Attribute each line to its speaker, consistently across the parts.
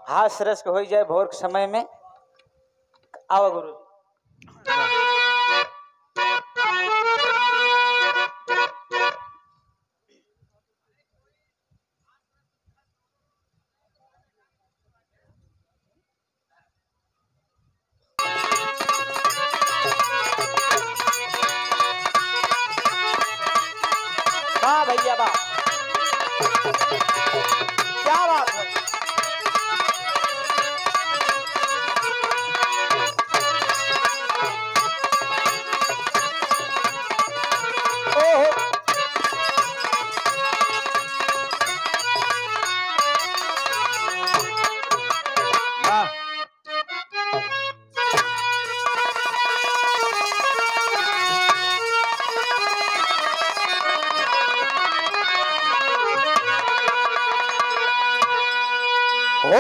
Speaker 1: हास रस हो जाए भोर के समय में। आओ गुरु। वाह भैया वाह, क्या बात है। ओहो
Speaker 2: वाह
Speaker 1: ओ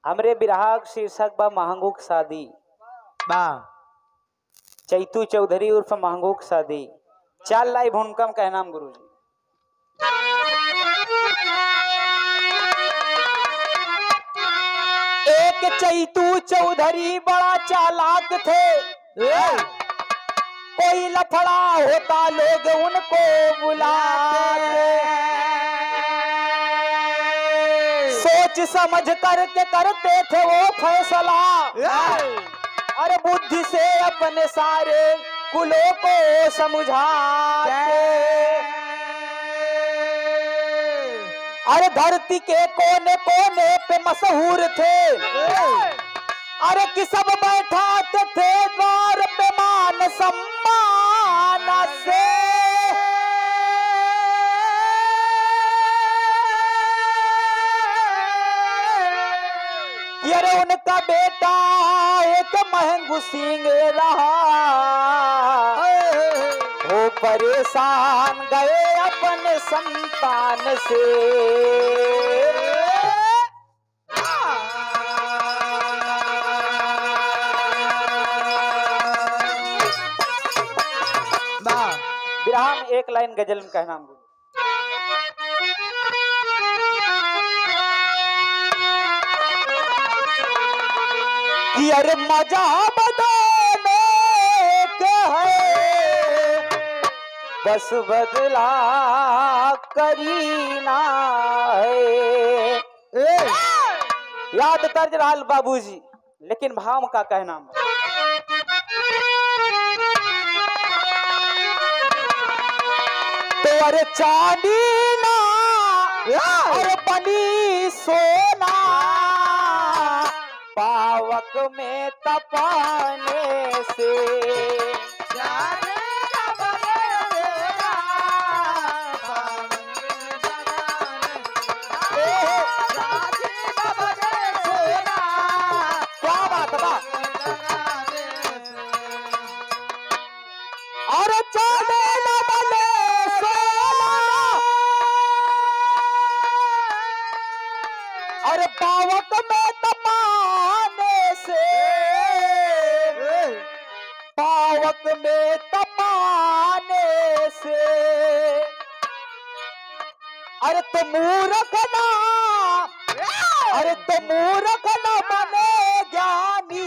Speaker 1: हमरे बिरहाग शीर्षक बा महंगूक शादी।
Speaker 2: वाह
Speaker 1: चैतू चौधरी उर्फ महंगूक शादी। चाल लाई भूनकम का नाम गुरु जी। एक चैतू चौधरी बड़ा चालाक थे, कोई लफड़ा होता लोग उनको बुलाते। सोच समझ करके करते थे वो फैसला, और बुद्धि से अपने सारे कुलों को समझाते। अरे धरती के कोने कोने पे मशहूर थे, अरे कि सब बैठाते थे द्वार पे मान सम्मान से। अरे उनका बेटा एक महंगू सिंह रहा, वो परेशान गए अपने संतान से। विराम एक लाइन गजल में कहना हम कि अरे मजा बदलने के है, बस बदला करीना है। याद तर्ज रहल बाबूजी, लेकिन भाव का कहना तो अरे चांदी ना अरे बनी सोना, पावक में तपाने से। क्या बात बा। और चांदी ना बने सोना, और पावक में तपाने से, पावक में तपाने से। अरे तो मूर्ख ना, अरे तो मूर्ख ना बने ज्ञानी,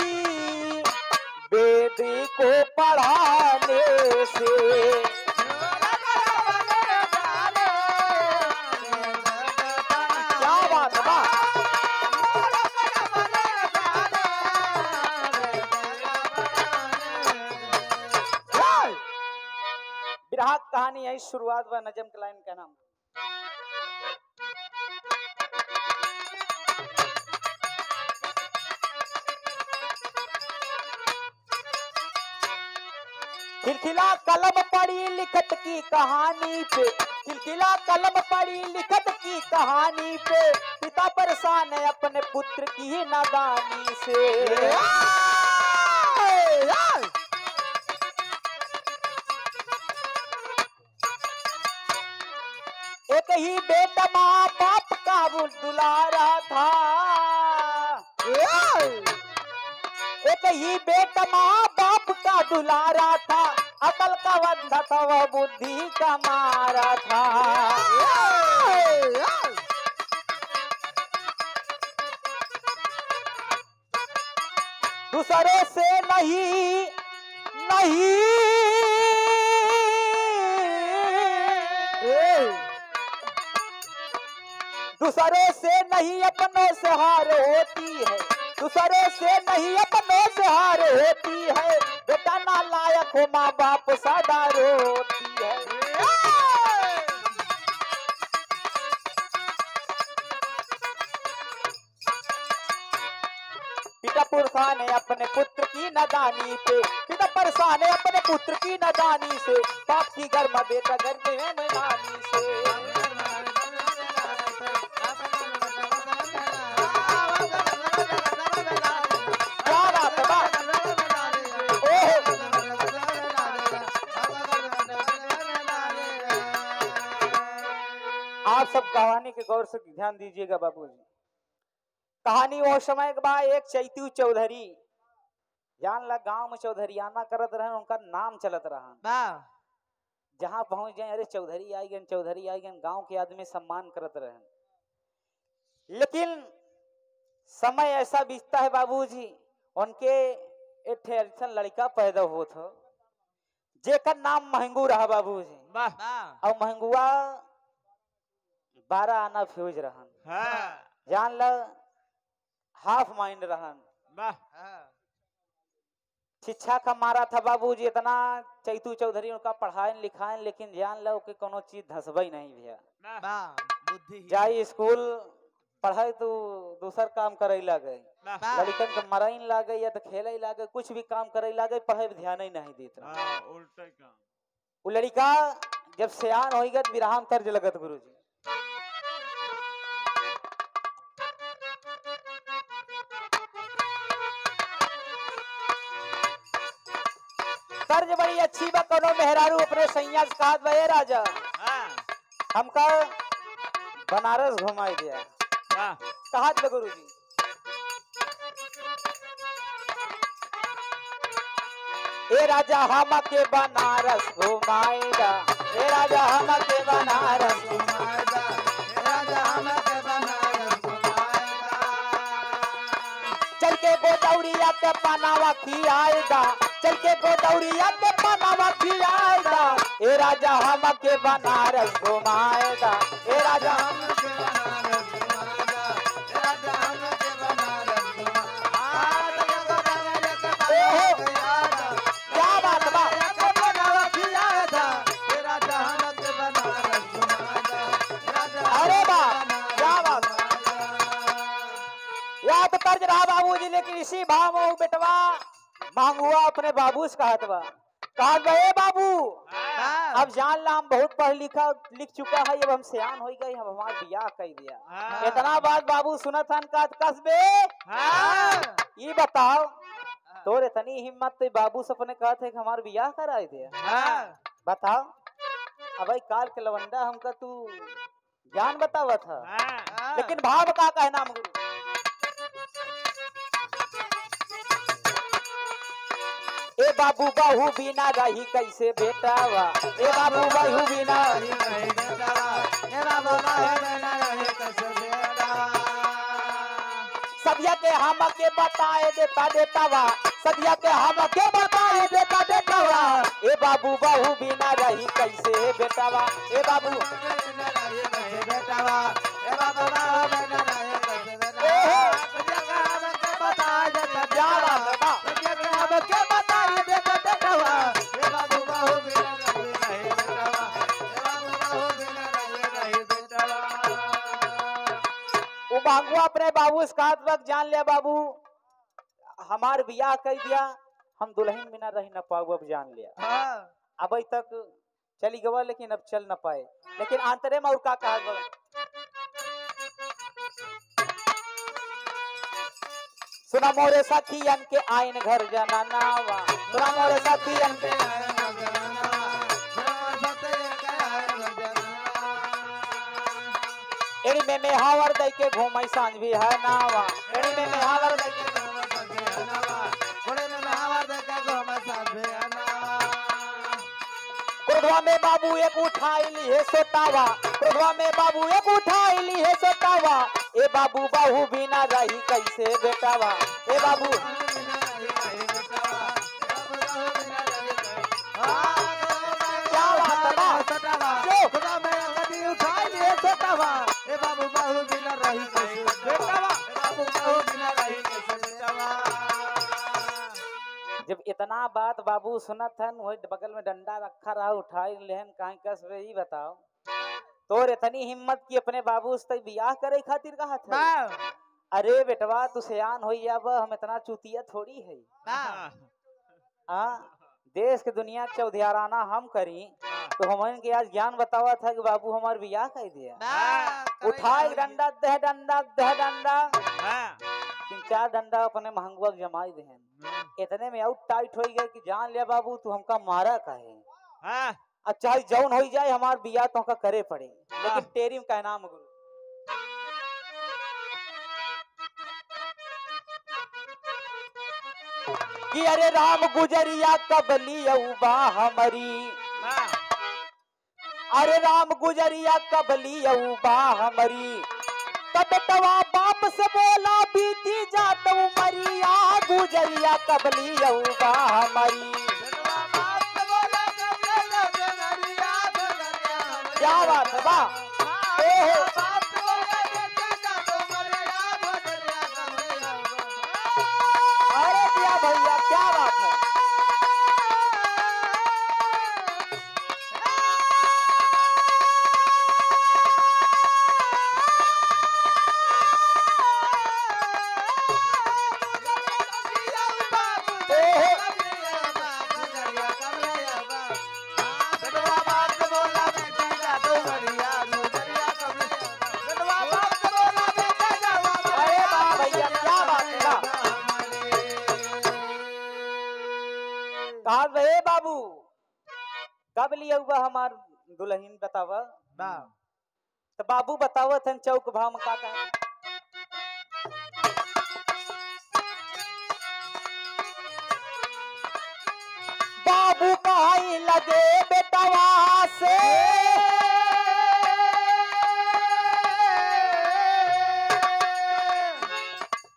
Speaker 1: वेद को पढ़ाने से। क्या बात बा। विराग कहानी है शुरुआत व नजम के लाइन का नाम। खिलखिला कलम पड़ी लिखत की कहानी पे, खिलखिला कलम पड़ी लिखत की कहानी पे, पिता परेशान है अपने पुत्र की नादानी से। एक ही बेटा माँ बाप का वो दुलारा था, एक ही बेटा माँ बाप का दुलारा था, अकल का बंधा था वह बुद्धि का मारा था। दूसरे से नहीं नहीं दूसरे से नहीं अपनों से हार होती है, दूसरे से नहीं अपनों से हार होती है, बेटा नालायक हो माँ बाप सदा रोती है। पिता परेशान है अपने पुत्र की नादानी पे, पिता परेशान है अपने पुत्र की नादानी से, बाप की घर में बेटा घर में नानी से। आप सब कहानी के गौर से ध्यान दीजिएगा बाबूजी। कहानी वो समय के बाद एक चैतू चौधरी जान ला गांव में चौधरियाना करत रहे, उनका नाम चलत रहा। जहां पहुंच जाए अरे चौधरी आई गए, चौधरी आई गए, गांव के आदमी सम्मान करत रहे। लेकिन समय ऐसा बीतता है बाबूजी, उनके एक ऐसा लड़का पैदा होत हो जेकर नाम महंगू रहा बाबूजी। और महंगुआ 12 आना फ्यूज रहन, जान ल हाफ माइंड रहन, शिक्षा का मारा था बाबूजी। इतना चैतू चौधरी उनका पढ़ाए लिखाए, लेकिन जान लो कि कोनो चीज धसबई नहीं भैया। जाई स्कूल पढ़ाई तो दूसर काम करे लगे, लड़कन के मराइन लागे या तो खेले लागे, कुछ भी काम करे लागे, पढ़ाई पे ध्यान ही नहीं देता।
Speaker 3: उल्टा काम।
Speaker 1: वो लड़का जब सियान हो गया विराम तर्ज लगत गुरुजी। तर्ज बड़ी अच्छी बा, कोनो मेहरारू अपने सैया से कहा भैया राजा हमका बनारस घुमाई दिया। कहा गुरु जी ए राजा हम के बनारस घुमाएगा, ए राजा हम के बनारस घुमाएगा, ए राजा हम के बनारस घुमाएगा। चल के गोदौड़िया के पनावा खियाएगा, चल के गोदौड़िया के पनावा खियाएगा, ए राजा हम के बनारस घुमाएगा, ए राजा हम के बनारस घुमाएगा, ए राजा हम के बनारस घुमाएगा। क्या बात बा, अरे बा क्या बात। या तो तर्ज रहा बाबूजी, लेकिन इसी भाव में बेटवा मांगुआ अपने बाबू से कहत बा, कहा गए बाबू अब जान ला हम बहुत पढ़ लिख चुका है, अब हम सियान हो गए, हम हमारा बियाह कर दिया। इतना बात बाबू सुनत हन का कसबे ये बताओ तोर इतनी हिम्मत तो बाबू से अपने कहते कि हमारा बियाह कराए दिया। बताओ अब भाई काल के लवंडा हमका तू ज्ञान बतावा था, लेकिन भाव का कहना गुरु। ए बाबू बहू बिना रही कैसे बेटावा, ए बाबू बहू बिना रही कैसे बेटावा, ए बाबू बहू बिना रही कैसे बेटावा। सदिया के हम के बताए देता देतावा, सदिया के हम के बताए देता देतावा, ए बाबू बहू बिना रही कैसे बेटावा, ए बाबू बिना रही कैसे बेटावा, ए बाबू बहू बिना रही कैसे बेटावा। बताए देता जावा के बताए देता देतावा, ए बाबू बहू बिना रही नहीं बेटावा, ए बाबू बहू बिना रही नहीं बेटावा। वो बाबू अपने बाबू से कहत वक्त जान लिया बाबू हमार बियाह कर दिया, हम दुल्हन बिना रही न पाऊ, अब जान लिया। अब तक चली गवा लेकिन अब चल न पाए। लेकिन आंतरे में और का कहा गवा? सुना मोरे सखियन के आइन घर जनानावा, सुना मोरे सखियन के एड़ी में मेहावर दई के घूमई सांझ भी है नावा, एड़ी में मेहावर दई के क्रोधवा में बाबू एक उठाई ली है सोतावा, क्रोधवा में बाबू एक उठाई ली है सोतावा। ए बाबू बाहू बिना रही कैसे बेटावा, ए बाबू क्या बात है बा? जो
Speaker 2: खुदा में कभी उठाई लिए सोतावा, ए बाबू बाहू बिना रही कैसे बेटावा, ए बाबू बाहू बिना रही कैसे बेटावा।
Speaker 1: जब इतना बात बाबू सुनत हन, वही बगल में डंडा रखा रहा, उठाई लेहन काहे कस वे ही बताओ। तोर इतनी हिम्मत की अपने बाबू से बियाह करे खातिर कहा था? अरे बेटवा तू सयान हो अब, हम इतना चुतिया थोड़ी है। हाँ, देश के दुनिया चौधियाराना हम करी तो हमन के आज ज्ञान बतावा था कि बाबू हमार बियाह कर दिया। उठाई डंडा दह डंडा दह डंडा, 3-4 डंडा अपने महंगुआ जमाई देहन। इतने में आउट टाइट हो गए कि जान लिया बाबू तू हमका मारा काहे। अच्छा जौन हो जाए हमार बियाह तो हमका करे पड़े, लेकिन तेरी में कहना गुरु कि अरे राम गुजरिया कबली अऊबा हमारी, अरे राम गुजरिया कबली अऊबा हमारी। तब बेटवा बाप से बोला बीती जात उमरिया, गुजरिया कबली अऊबा हमारी। क्या बात है बा? अरे दिया भैया क्या बात है? कहा हे बाबू कब लिया हुआ हमार दुल्हन बतावा? तो बाबू बतावत हन चौक भाव में का कहे? बाबू कहाई लगे बेटवा से,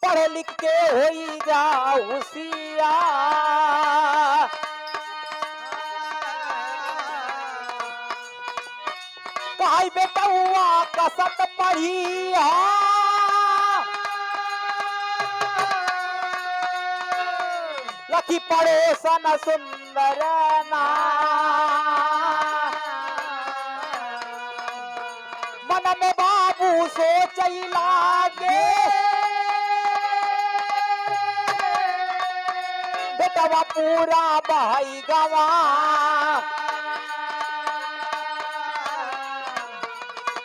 Speaker 1: पढ़ लिख के होई जा होशियार। कहाई बेटा हुआ कसत पढ़ी लखी पड़ोसन सुंदर ना। मन में बाबू सोच लागे बेटवा पूरा भाई गवा।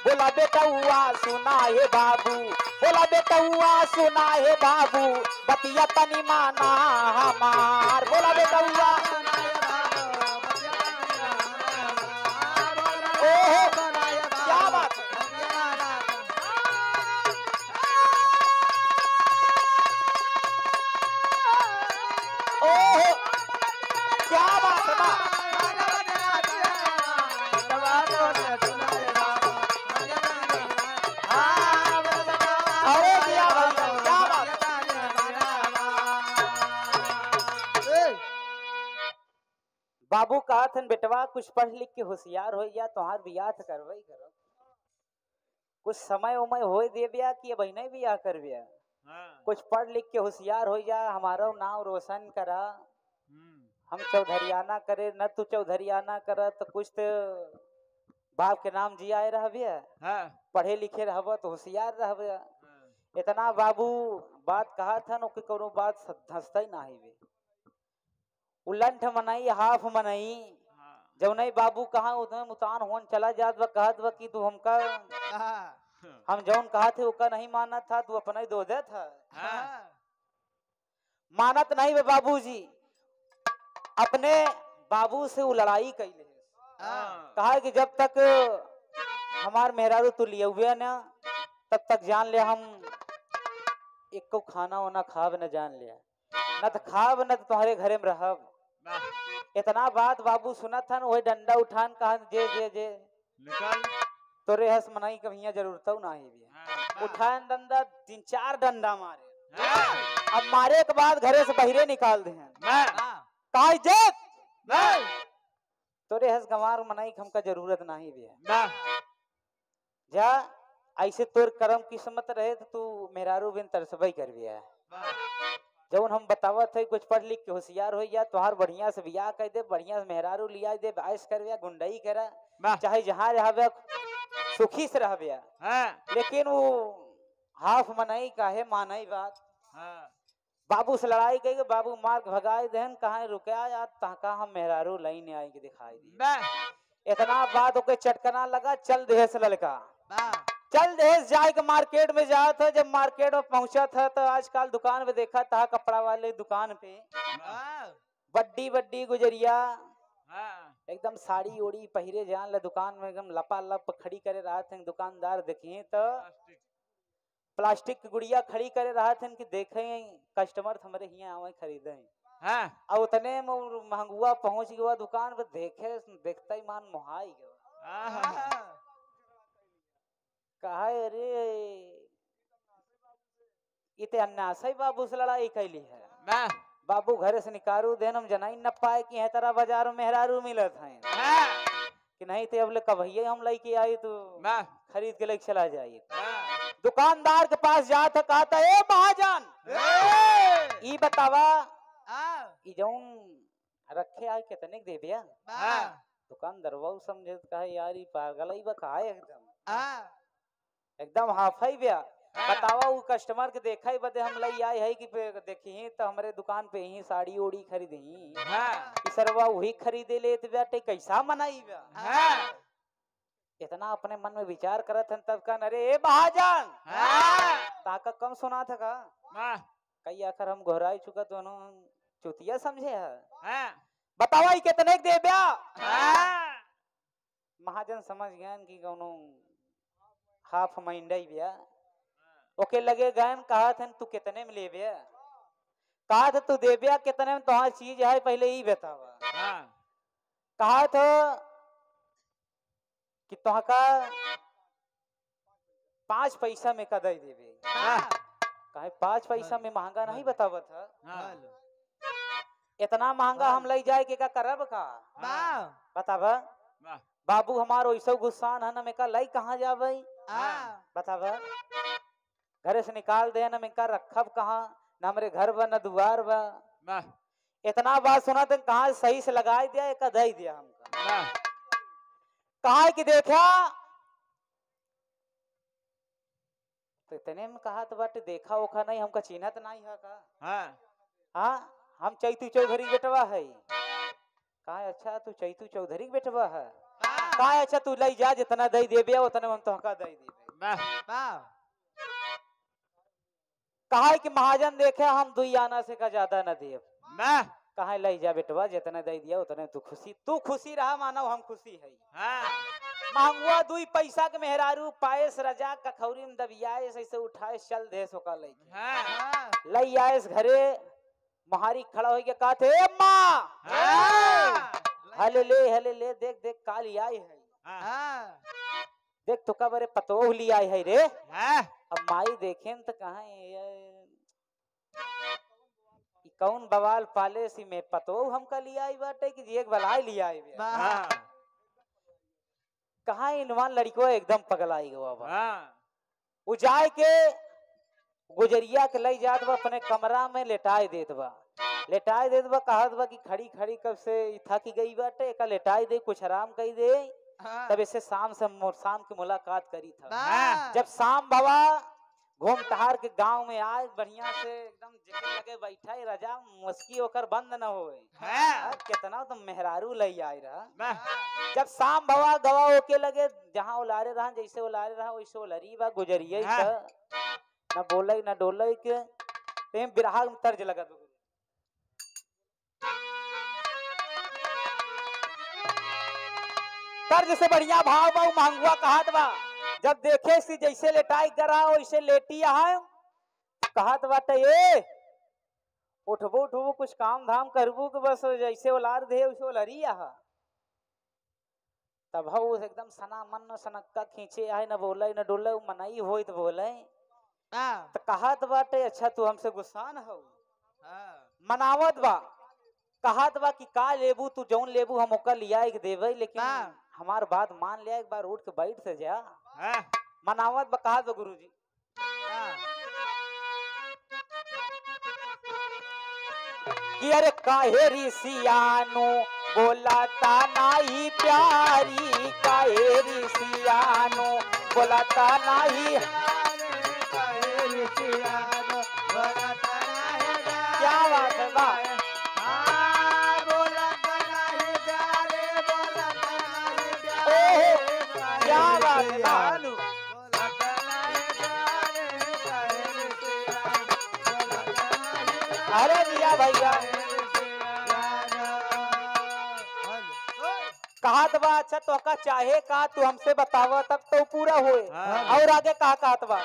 Speaker 1: बोला बेटा हुआ सुना है बाबू, बोला बेटा हुआ सुना है बाबू, बतिया तनी माना हमार। बोला बेटा हुआ ओहो क्या बात है? ओहो क्या बात है बा? अरे दिया भैया क्या बात? बाबू कहा थन बेटवा कुछ पढ़ लिख के होशियार हो या तोहार बियाह तो करवाई करो। कुछ समय उमय हो दे बिया कि अब नहीं बियाह कर बिया। कुछ पढ़ लिख के होशियार हो जा, हमारा नाम रोशन करा। हम चौधरियाना करे न तू चौधरियाना कर तो कुछ तो बाप के नाम जियाए रह बिया। पढ़े लिखे रहब तो होशियार रहब। इतना बाबू बात कहा था न कि कोनो बात धंसता ही ना है। उलंठ मनई हाफ मनई जब नहीं बाबू कहाँ उतने मुतान होन चला जात बा कहत बा कि तू हमका हम जौन कहा थे उसका नहीं माना था तू अपना ही दो दे था मानत नहीं बे बाबूजी अपने बाबू से वो लड़ाई कैले कहा कि जब तक हमार मेहरारू तू लिए हुए ना तब तक जान ले हम एक को खाना वाना खाब न जान लिया न तो खाब न तो तुम्हारे घरे में रहब इतना बात बाबू सुना था ना वही डंडा उठान कहा जे जे जे
Speaker 2: निकल
Speaker 1: तोरे हंस मनाई कभी जरूरत नहीं भी उठान डंडा 3-4 डंडा मारे अब मारे के बाद घरे से बहिरे निकाल दे कहा जब तोरे हंस गंवार मनाई हमका जरूरत नहीं भी जा ऐसे तोर कर्म किस्मत रहे तो तू मेहरारू बिन तरसबई कर बिया जब हम बतावत है कुछ पढ़ लिख के होशियार हो या तोहार बढ़िया से बियाह कर दे बढ़िया से मेहरारू लिया दे बाइश कर बिया गुंडई करा चाहे जहाँ रह सुखी से रह बिया लेकिन वो हाफ मनाई काहे मानई बात बाबू से लड़ाई कही बाबू मार्ग भगाए देन कहा रुका या तहका हम मेहरारू लाइन आएंगे दिखाई दी इतना बात ओके चटकना लगा चल देह से ललका चल देश जाए के मार्केट में जाया था जब मार्केट में पहुंचा था तो आजकल दुकान पे देखा था कपड़ा वाले दुकान पे बड्डी बड्डी गुजरिया एकदम साड़ी ओड़ी पहिरे जान ले दुकान में एकदम लपा लप खड़ी करे रहा थे दुकानदार देखे तो प्लास्टिक की गुड़िया खड़ी करे रहा थे कि देखे कस्टमर हमारे यहाँ आवे खरीदे और उतने महंगुआ पहुंच गया दुकान पे देखे देखता ही मान मुहाई गया कहा अरे इते अन्नासई बाबू से लड़ाई कैली है बाबू घरे से निकारू देन हम जनाई न पाए कि है तरह बाजार में मेहरारू मिलत है कि नहीं तो अब ले कभैया हम लेके आई तो खरीद के लेके चला जाइए दुकानदार के पास जा था कहा था ए महाजन ई बतावा ई जौन रखे आए कितने दे दिया दुकानदार वो समझे कहा यार ई पागल ही बका एकदम एकदम हाफाई बिया बतावा वो कस्टमर के देखा ही बदे हम लई आए है कि देखी तो हमारे दुकान पे ही साड़ी ओड़ी खरीदी सरवा वही खरीदे ले तो कैसा मनाई बा इतना अपने मन में विचार करत हन तब का अरे ए महाजन ताका कम सुना था का कई आखिर हम घोराई चुका तो चुतिया समझे है बतावा कितने दे ब्या महाजन समझ गया कि कौनो हाफ माइंडई बिया ओके लगे गन कहा थे तू कितने में ले बिया कहा था तू दे बिया कितने में तुम्हारी चीज है पहले ही बतावा कहा था कि तुहका 5 पैसा में कदई देवे कहे 5 पैसा में महंगा नहीं बतावा था इतना महंगा हम ले जाए के का करब का बतावा बाबू हमारो ऐसा गुस्सान है ना मैं का लाई कहाँ जावे बतावा घरे से निकाल दे ना मैं का रखब कहाँ ना हमारे घर बा न दुआर बा इतना बात सुना तो कहाँ सही से लगाई दिया एक दई दिया हमका कहा कि देखा तो इतने में कहा तो बाटे देखा ओखा नहीं हमका चिन्हत नहीं है का हाँ हम चैतू चौधरी बेटवा है कहा अच्छा तू चैतू चौधरी बेटवा है कहा अच्छा तू ले जा जितना दई देबे उतना हम तोहका दई देबे कहा कि महाजन देखे हम 2 आना से का ज्यादा न देब कहा ले जा बेटवा जितना दे दिया उतने तू खुशी रहा मानो हम खुशी है मांगुआ 2 पैसा के मेहरारू पायस रजा कखौरी में दबियाए ऐसे उठाए चल दे सोका ले आएस घरे महारी खड़ा हो गया कहा थे अम्मा हले ले देख देख काली आई है देख तो कबरे पतोह ली आई है रे अब माई देखे तो कहा कौन बवाल पाले सी में पतो हमका लिया आई बाटे कि एक बलाई लिया आई कहा इनवान लड़को एकदम पगलाई गवा वो जाए के गुजरिया के लई जात बा अपने कमरा में लेटाए देत बा कहत बा कि खड़ी खड़ी कब से थकी गई बाटे एक लेटाई दे कुछ आराम कई दे तब इसे शाम की मुलाकात करी था जब शाम बाबा घूम टहार के गांव में आए बढ़िया से एकदम जिके लगे बैठा ही रजा मुस्की होकर बंद न होए। कितना तो मेहरारू लई आए रहा। जब शाम भवा गवा होके लगे जहाँ उलारे रहा जैसे उलारे रहा वैसे उलरी बा गुजरिए न बोले न डोले के तेम बिरहा में तर्ज लगा दो। तर्ज से बढ़िया भाव बा मांगुआ कहत बा जब देखे सी जैसे लेटाई करा वैसे लेटी है कहत बाटे ए उठबो उठबो कुछ काम धाम करबू के बस जैसे उलार दे वैसे उलरी आहा। तब वो एकदम सना मन सनक्का खींचे आए न बोले न डोले मनाई होई तो बोले तो कहत बाटे अच्छा तू हमसे गुस्सा न हो मनावत बा कहत बा कि का लेबू तू जौन लेबू हम ओकर लिया एक देवे लेकिन हमार बात मान लिया एक बार उठ के बैठ से जा मनावत बा कहत बा गुरुजी कि अरे काहे ऋषियानो बोलाता नाही प्यारी काहे ऋषियानो बोलाता नाही क्या बात है बा क्या बात है बा अरे दिया भैया कहत बा अच्छा तो का चाहे का तू हमसे बतावा तब तो पूरा होए और आगे कहा कहत बा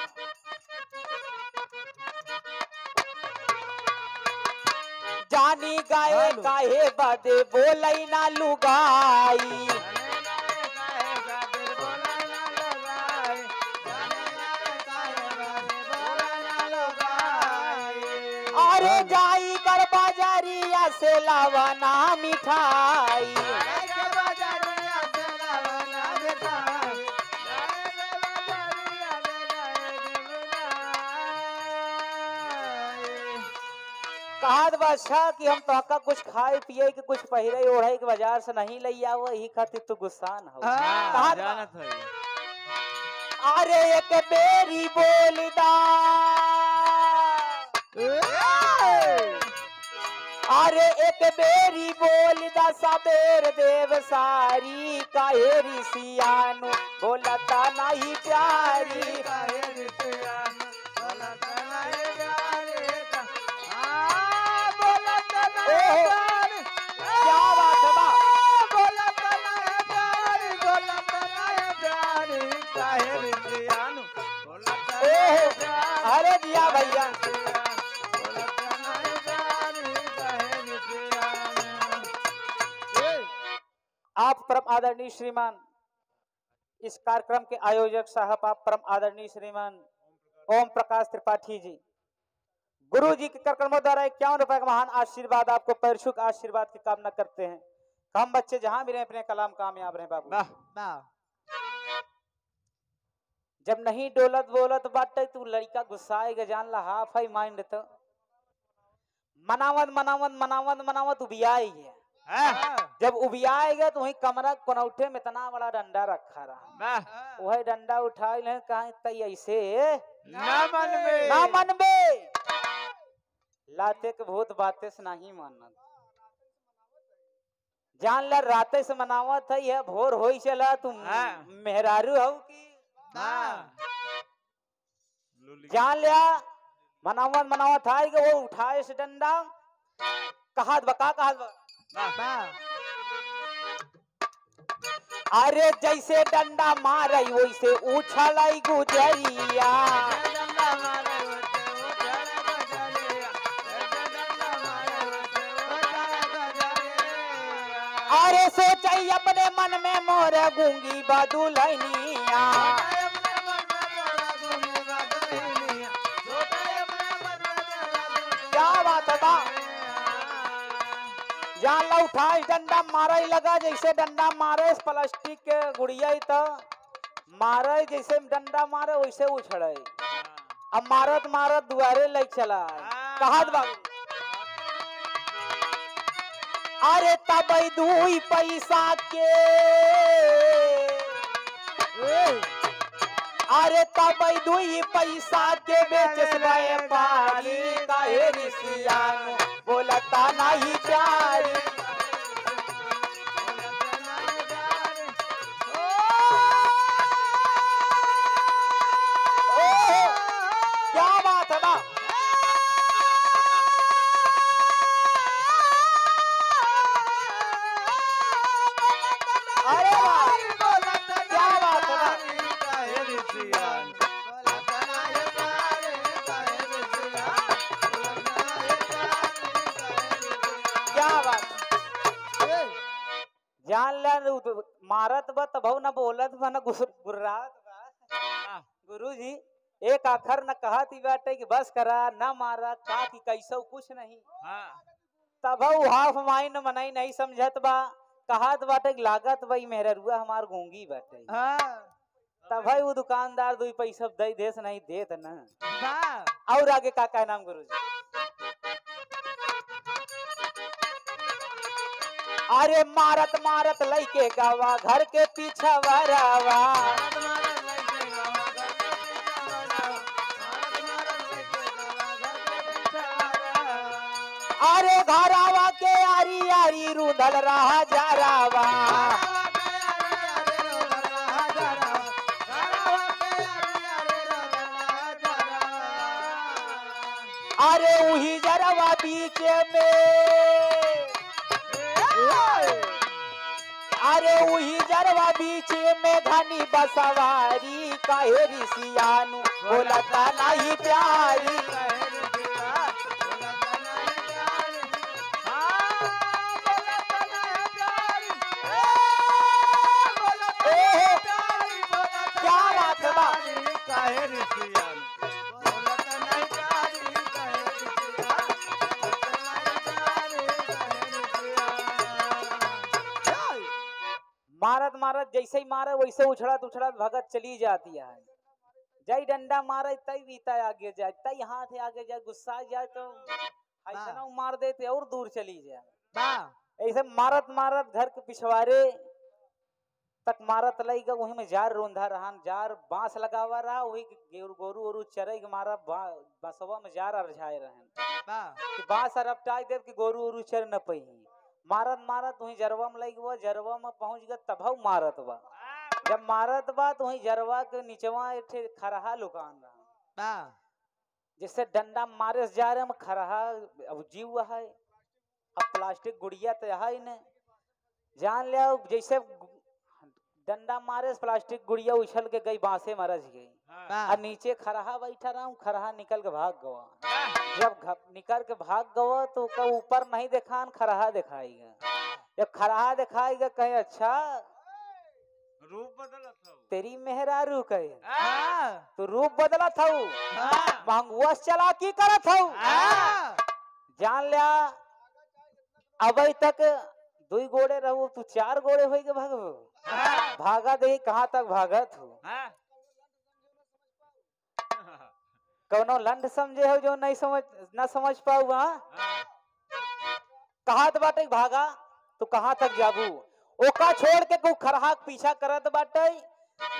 Speaker 1: जानी गाए काहे बदे बोलई ना लुगाई अरे जाई कर बाजारिया से लावाना मिठाई कहत बादशाह कि हम तो कुछ खाए पिए के कुछ पहिरे ओढ़े के बाजार से नहीं ले आओ यही खातिर तू गुस्सा न हो। अरे एक बेरी बोलदा अरे एक बेरी बोलदा सबेर देव सारी काहे ऋषियानु बोलता नहीं प्यारी काहे ऋषियानु बोलता नहीं प्यारी क्या बात है बा बोलता नहीं प्यारी बोलता नहीं प्यारी काहे ऋषियानु बोलता नहीं प्यारी अरे दिया भैया आप परम आदरणीय श्रीमान इस कार्यक्रम के आयोजक साहब आप परम आदरणीय श्रीमान ओम प्रकाश त्रिपाठी जी गुरु जी के कार्यक्रमों द्वारा 51 रुपए का महान आशीर्वाद आपको पैरछुक आशीर्वाद की कामना करते हैं। हम बच्चे जहां भी रहे अपने कलाम कामयाब रहे बाबू। जब नहीं डोलत बोलत बाटे तू लड़का गुस्साएगा जान ला हाफ है माइंड तो मनावत मनावत मनावत मनावत उबियाई है। जब उबियाएगा तो वही कमरा कोनौठे में इतना बड़ा डंडा रखा रहा वही डंडा उठाई ले कहा तई ऐसे ना मनबे लाते के भूत बातें से नहीं मानना जान ला राते से मनावत है यह भोर हो ही चला तुम मेहरारू हो की जान लिया मनावत मनावत था कि वो उठाए से डंडा कहा बका कहा अरे जैसे डंडा मारे वैसे उछलाई गुजरिया अरे सोचाई अपने मन में मोर गूंगी बदुलनिया क्या बात है जान ला उठाए डंडा मारा ही लगा जैसे डंडा मारे प्लास्टिक के गुड़िया तो मारे जैसे डंडा मारे वैसे उछड़े अब मारत मारत दुआरे ले चला कहत बाबू अरे तब दुई पैसा के अरे तब दुई पैसा के बेचस व्यापारी काहे ऋषियानु बोलता नहीं प्यारी। क्या बात है बा अरे क्या बात है बा क्या बात जान ले मारत बा तब न बोलत बा न गुर्रात बा। गुरु जी एक आखर न कहत ही बाटे कि बस करा न मारा का कि कैसो कुछ नहीं। तब हाफ माइंड मनई नहीं समझत बा कहत बाटे कि लागत भाई मेहरुआ हमार गूंगी बाटे। तब भाई वो दुकानदार दो पैसा दे देस नहीं देत न। और आगे का नाम गुरु जी? अरे मारत मारत लइके गावा घर के पीछा वरावा। अरे घरावा के आरी आरी रूंधल रहा जारावा। अरे वही जरवा बीच में अरे वही जरवा बीच में घनी बसवारी काहे ऋषियानु बोलता नहीं प्यारी। क्या बात है बा मारत मारत जैसे ही मारे वैसे उछड़त उछड़त भगत चली जाती है। जय डंडा मारे तई बीता आगे जाए तई हाथ आगे जाए गुस्सा जाए तो ऐसा ना मार देते और दूर चली जाए। ऐसे मारत मारत घर के पिछवाड़े तक मारत लई गए वही में जार रोंधा रहन जार बांस लगावा रहा वही गोरू ओरू चरे के मारा बसवा में जार अरझाए रहन कि बांस रपटाई दे कि गोरू ओरू चर न पई। मारत मारत वही जरवा में लगी जरवा में पहुंच गए तब मारत बा। जब मारत बा तो वही जरवा के नीचवा एक खरहा लुकान रहा जिससे डंडा मारे जा रहे में खरहा अब जीव है। अब प्लास्टिक गुड़िया तो है न जान लिया जैसे डंडा मारे प्लास्टिक गुड़िया उछल के गई बांसे मरज गई और नीचे खरहा बैठा रहा खरहा निकल के भाग गवा। जब निकल के भाग गवा तो ऊपर नहीं दिखान खरहा दिखाएगा। जब खरहा दिखाएगा कहे अच्छा
Speaker 2: रूप बदला था
Speaker 1: तेरी मेहरारू कहे तो रूप बदला था महंगुआ चालाकी करा था। जान लिया अब तक दो गोड़े रहो तू चार गोड़े हो गए भागो भागा दे कहाँ तक भागत हो। कौनो लंड समझे हो जो नहीं समझ पाऊ कहा बाटे भागा तो कहाँ तक जाबू ओका छोड़ के को खरहा पीछा करत बाटे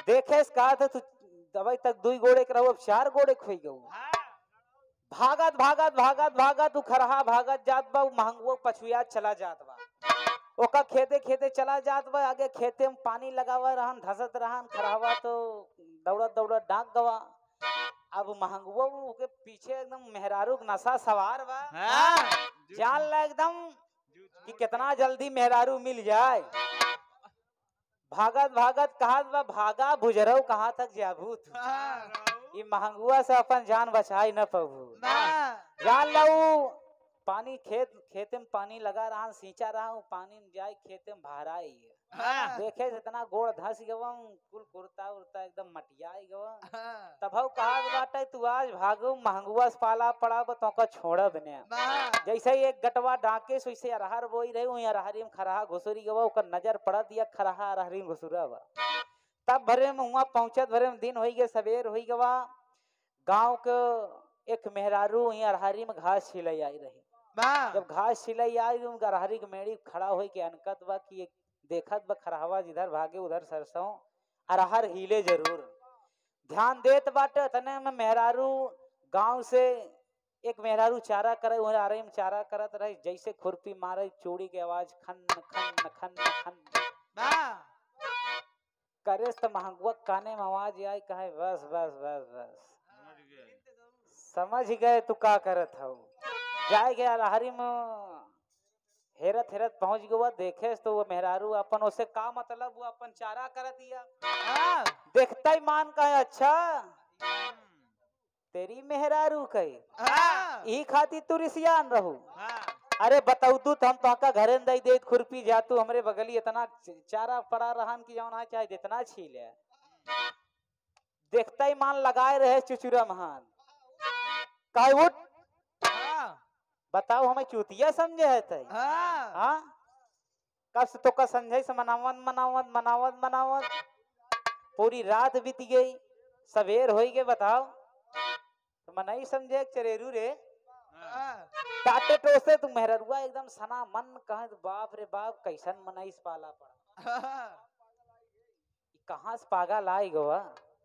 Speaker 1: देखे कहा था तू दवाई तक दो गोड़े के रहो चार गोड़े खोई गऊ। भागत भागत भागत भागत तू खरहा भागत जात बा महंगुआ पछुआ चला जात बा। ओका खेते खेते चला जात बा आगे खेते में पानी लगावा रहन धसत रहन खरहवा तो दौड़त दौड़त डाक गवा। अब महंगुआ के पीछे एकदम मेहरारू नशा सवार बा जान ला एकदम कि कितना जल्दी मेहरारू मिल जाए। भागत भागत कहा बा भागा बुजरऊ कहाँ तक जाबू ये महंगुआ से अपन जान बचाई न पबू। जान लाऊ पानी खेते में पानी लगा रहा सींचा रहा हूँ पानी में जाए खेते में भराई देखे इतना गोड़ धस गवा कुल कुर्ता उर्ता एकदम मटियाई गवा। तब कहा बाटे तू आज भागो महंगुआ से पाला पड़ा तो का छोड़ा बने जैसे ही एक गटवा डाके वैसे अरहर बोई रहे वही अरहरी में खरहा घुसुरी गवा ओकर नजर पड़ दिया खरहा अरहरी में घुसुरा बा। तब भरे में वहाँ पहुंचत भरे में दिन हो गए सवेर हो गवा। गाँव के एक मेहरारू वही अरहरी में घास छिलाई आई रही। जब घास छिलाई आई अरहरी के मेड़ी खड़ा हो के अनकत बा कि देखत बा खरहवा जिधर भागे उधर सरसों अरहर हिले जरूर ध्यान देत बाटे तने में मेहरारू गांव से एक मेहरारू चारा करे वह आरे में चारा करत रहे जैसे खुरपी मारे चूड़ी के आवाज खन खन खन खन करे तो महंगुआ काने में आवाज आई कहे बस बस बस बस समझ गए तू का करत हो जाए गया लहरी में हेरत हेरत पहुंच गया देखे तो वो मेहरारू अपन उसे का मतलब वो अपन चारा कर दिया देखता ही मान कहे अच्छा तेरी मेहरारू कही ई खाती तू रिसियान रहू अरे बताऊ तू हम तो का घरे दई दे खुरपी जा तू हमरे बगली इतना चारा पड़ा रहन की जौन चाहे जितना छीले देखता ही मान लगाए रहे चुचुरा महान कहे उठ बताओ हमें चूतिया समझे है तई हाँ कस तो का समझे से मनावत मनावत मनावत मनावत पूरी रात बीत गई सवेर हो गए बताओ तो मैं नहीं समझे चरेरू रे टाटे टोसे तू मेहरुआ एकदम सना मन कहे बाप रे बाप कैसन मनाइस पाला पड़ा कहाँ से पागा लाई गोवा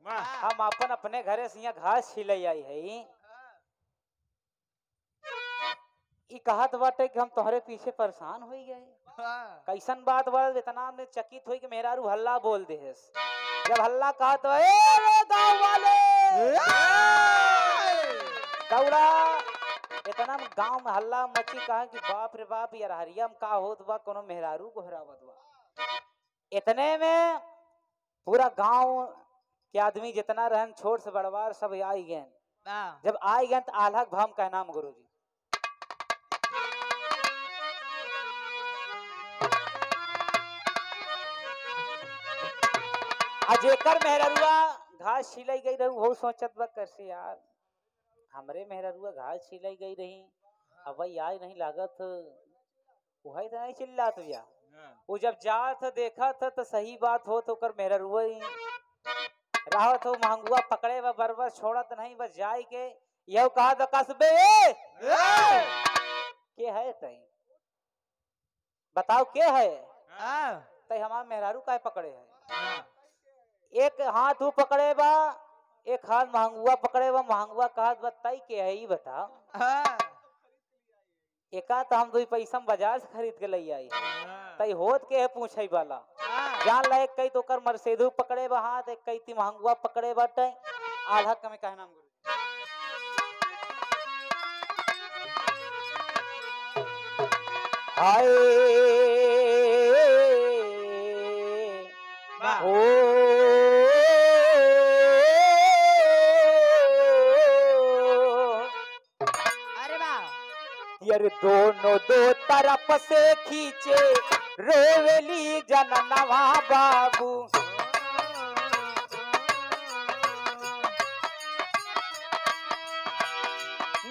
Speaker 1: हम अपन अपने घरे से यहाँ घास छिले आई है कहत बाटे कि हम तोहरे पीछे परेशान हो गए कैसन बात बा इतना में चकित हुई कि मेहरारू हल्ला बोल दे जब हल्ला कहा तो गाँव वाले दौड़ा इतना गांव में हल्ला मची कहा कि बाप रे बाप यार हरिया में का होत बा कोनो मेहरारू को हरावत बा इतने में पूरा गांव के आदमी जितना रहन छोट से बड़वार सब आई गए जब आई गए तो आल्हा भाम का नाम गुरुजी जेकर मेहरुआ घास छिलाई गई रहू वो सोचत बा कैसे यार हमरे मेहरुआ घास छिलाई गई रही अब भाई आज नहीं लागत वही तो नहीं चिल्लात भैया वो जब जात देखा था तो सही बात हो तो कर मेहरुआ रहा तो महंगुआ पकड़े व बरबर छोड़त नहीं बस जाए के यह कहा तो कसबे के है तई बताओ के है तई हमार मेहरारू का पकड़े है एक हाथ वो पकड़े बा एक हाथ महंगुआ पकड़े बा महंगुआ कहा बताई के है ही बताओ एका तो हम दो पैसा बाजार से खरीद के ले आई तई होत के है पूछे वाला जान ला एक कई तो कर मर्सेडू पकड़े बा हाथ एक कई ती महंगुआ पकड़े बाटे आधा कमे कहे नाम हाय यार दोनों दो तरफ से खींचे रोवेली जननवा बाबू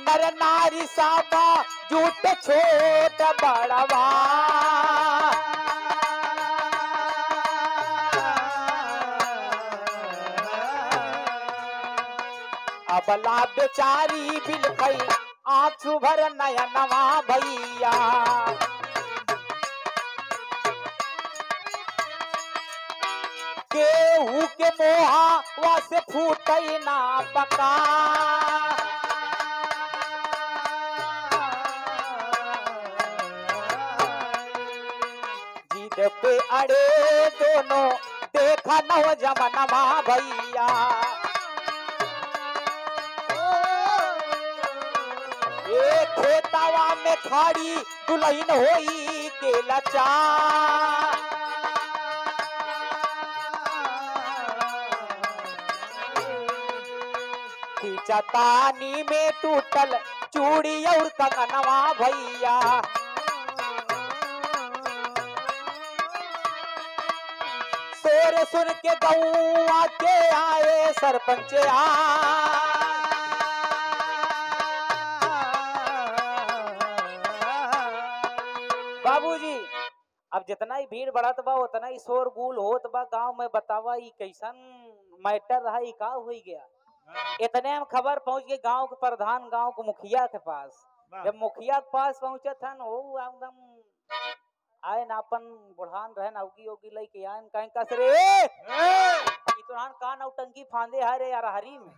Speaker 1: नर नारी साबा झूठ छोट बड़वा अबला बेचारी बिलखई आंसू भर नयनवा भैया केहू के मोहा वासे फूटई ना पका जिद पे अड़े दोनों देखा नव जमनवा भैया खेतावा में खाड़ी दुल्हन होई के लचा खींचतानी में टूटल चूड़ी और कंगनवा भैया शोर सुन के गौआ के आए सरपंच बाबूजी अब जितना ही भीड़ बढ़त बा उतना ही शोरगुल होत बा गांव में बतावा ई कैसन मैटर रहा ई का हुई गया इतने में खबर पहुंच गई गांव के प्रधान गांव के मुखिया के पास जब मुखिया के पास पहुंचे थन वो एकदम आए नापन बुढ़ान रहे नौकी ओगी लई के आए कहीं कस रे ई तो का नौटंकी फांदे है रे यार हरी में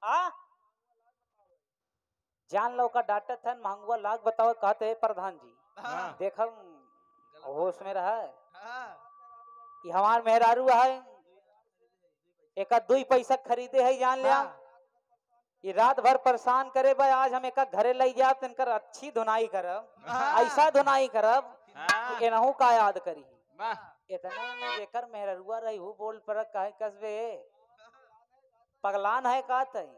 Speaker 1: आ जान लो का डांटत थन महंगुआ लाग बताओ कहते है प्रधान जी देखम होश में रहा कि हमार मेहरारू है एक दुई पैसा खरीदे है जान लिया ये रात भर परेशान करे भाई आज हम एक घरे ले जाए तो इनकर अच्छी धुनाई करब ऐसा धुनाई करब कि एनहू का याद करी इतने में जेकर मेहरुआ रही हूँ बोल पर कहे कसबे पगलान है का तई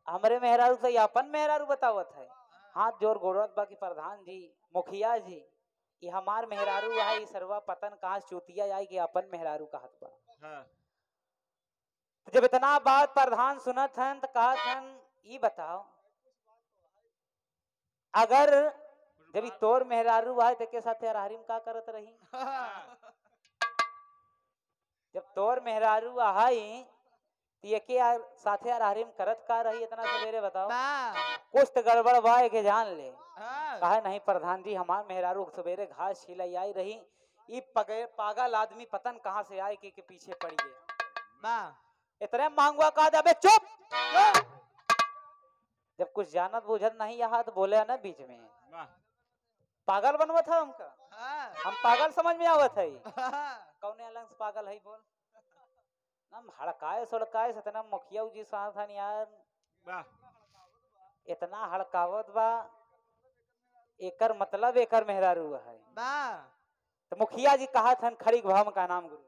Speaker 1: हमरे मेहरारू से अपन मेहरारू बतावत है हाथ जोर गोड़त बाकी प्रधान जी मुखिया जी ये हमार मेहरारू है ये सरवा पतन कहाँ चूतिया आई कि अपन मेहरारू कहत बा तो जब इतना बात प्रधान सुनत हन तो कहत हन ये बताओ अगर जब तोर मेहरारू है तो के साथे अरहरी में का करत रही जब तोर मेहरारू आई तो ये के साथे अरहरी में करत का रही इतना सवेरे बताओ कुछ तो गड़बड़ बा के जान ले कहा नहीं प्रधान जी हमार मेहरारू सवेरे घास छिलाई आई रही ये पागल आदमी पतन कहाँ से आए के पीछे पड़ गए इतने मांगवा कहा अबे चुप जब कुछ जानत बुझत नहीं यहाँ तो बोले ना बीच में पागल बनवा था हमका हम पागल समझ में आवत है कौने अलग से पागल है बोल ना हड़काए सड़काए इतना मुखिया जी साथ हन यार इतना हड़कावत बा एकर मतलब एकर मेहरारू है तो मुखिया जी कहा था खड़ी भाव का नाम गुरु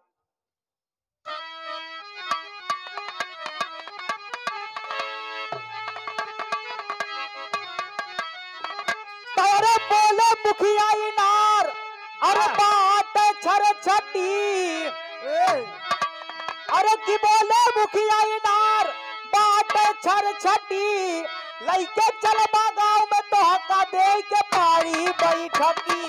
Speaker 1: तारे बोले मुखिया नार अरे बाट छर छटी अरे की बोले मुखिया नार बाट छर छटी लइके चलबा गाँव में तो हक्का दे के पारी बैठकी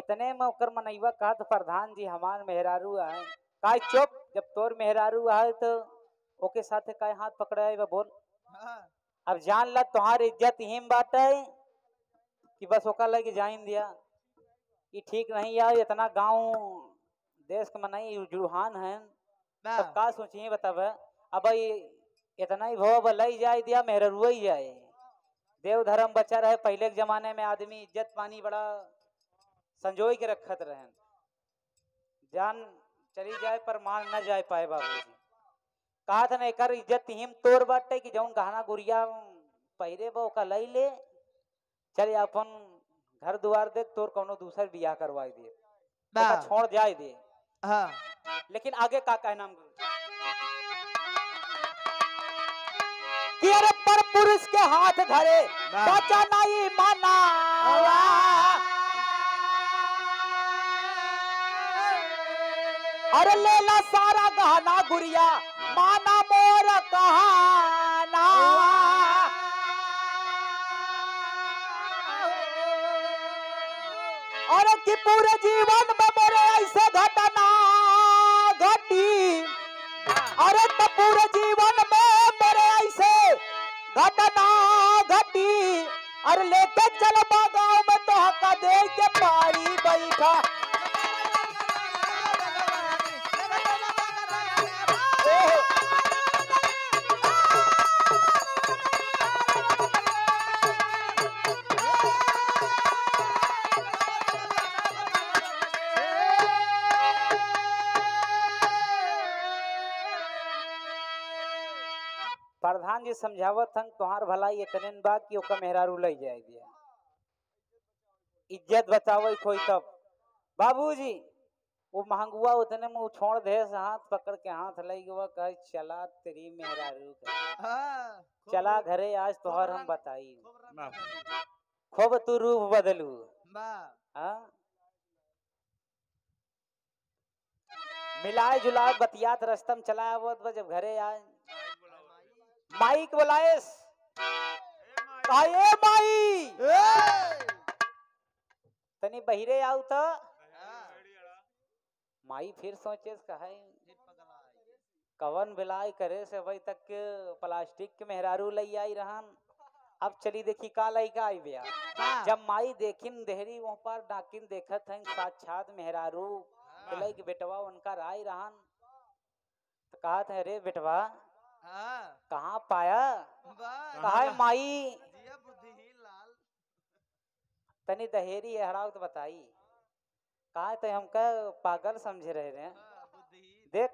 Speaker 1: इतने में ओकर मनैवा कहा तो प्रधान जी हमार मेहरारू आए काय चुप जब तोर मेहरारू आए तो ओके साथे काय हाथ पकड़ाए बोल अब जान ला तुम्हारी इज्जत हिम बात है कि बस ओका लगे जाइन दिया ये ठीक नहीं यार इतना गांव देश के मनाई जुड़ान है तब का सोचिए बताब अब इतना ही भव लई जाए दिया मेहरारू ही जाए देव धर्म बचा रहे पहले के जमाने में आदमी इज्जत पानी बड़ा संजोई के रखत रहन जान चली जाए पर मान न जाए पाए बाबूजी कहा था ना एकर इज्जत हिम तोर बाटे कि जौन गहना गुड़िया पहिरे बा ओका लई ले चल अपन घर द्वार देख तोर कोनो दूसर बियाह करवाई दे छोड़ जाए दे लेकिन आगे का कहना कि अरे पर पुरुष के हाथ धरे बचा नहीं माना अरे लेला सारा गहना गुड़िया माना मोर कहाना अरे कि पूरे जीवन में मेरे ऐसे घटना घटी अरे तो पूरे जीवन में मेरे ऐसे घटना घटी अरे लेके चल गाँव में तो हक्का दे के पारी बैठा प्रधान जी समझावत हन तुहार भलाई इतने बा कि ओका मेहरारू लई जाए दिया इज्जत बचावे कोई तब बाबूजी वो महंगुआ उतने में छोड़ दे हाथ पकड़ के हाथ लई गवा कहे चला तेरी मेहरारू चला घरे आज तोहर हम बताई खूब तू रूप बदलू मिलाए जुलाए बतियात रस्तम चला जब घरे आए माइक बुलाएस माई तनी बहिरे आऊ तो माई फिर सोचे कहे कवन बिलाई करे से भाई तक के प्लास्टिक के मेहरारू लई आई रहन। अब चली देखी का लइका आई बिया। जब माई देखिन देहरी वहाँ पर डाकिन देखत हैं साक्षात मेहरारू के के बेटवा उनका राय रहन। तो कहा था रे बेटवा कहाँ पाया? कहा माई तनी दहेरी हड़ाओ तो बताई। कहा तो हमका पागल समझे रहे रे। देख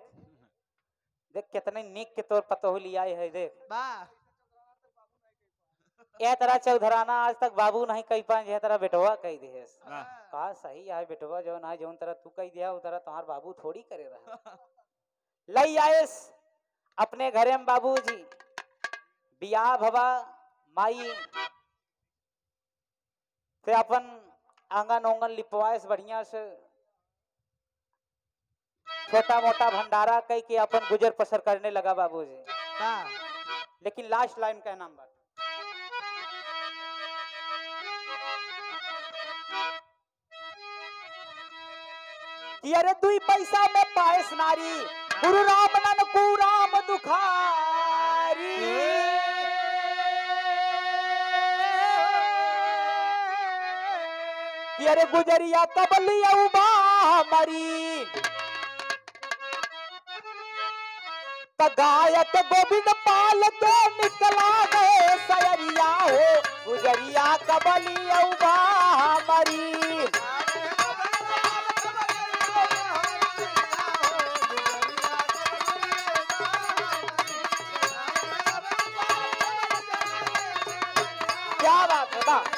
Speaker 1: देख कितने निक के तौर पतो लिया है। देख यह तरह चौधराना आज तक बाबू नहीं कही पाए यह तरह बेटवा कही दे। कहा सही है बेटवा जो ना जो तरह तू कही दिया तरह तुम्हार बाबू थोड़ी करे रहा। लई आयस अपने घरे में बाबूजी बियाह भवा माई से अपन आंगन ओंगन लिपवाएस बढ़िया से छोटा मोटा भंडारा कह के अपन गुजर बसर करने लगा बाबूजी। लेकिन लास्ट लाइन का नाम बात कि अरे दुई पैसा में पायस नारी गुरु राम ननकू राम दुखारी। कि अरे गुजरिया कबली मरी गायक गोविंद पाल के निकला गए सयरिया हो गुजरिया कबली मरी। क्या बात है।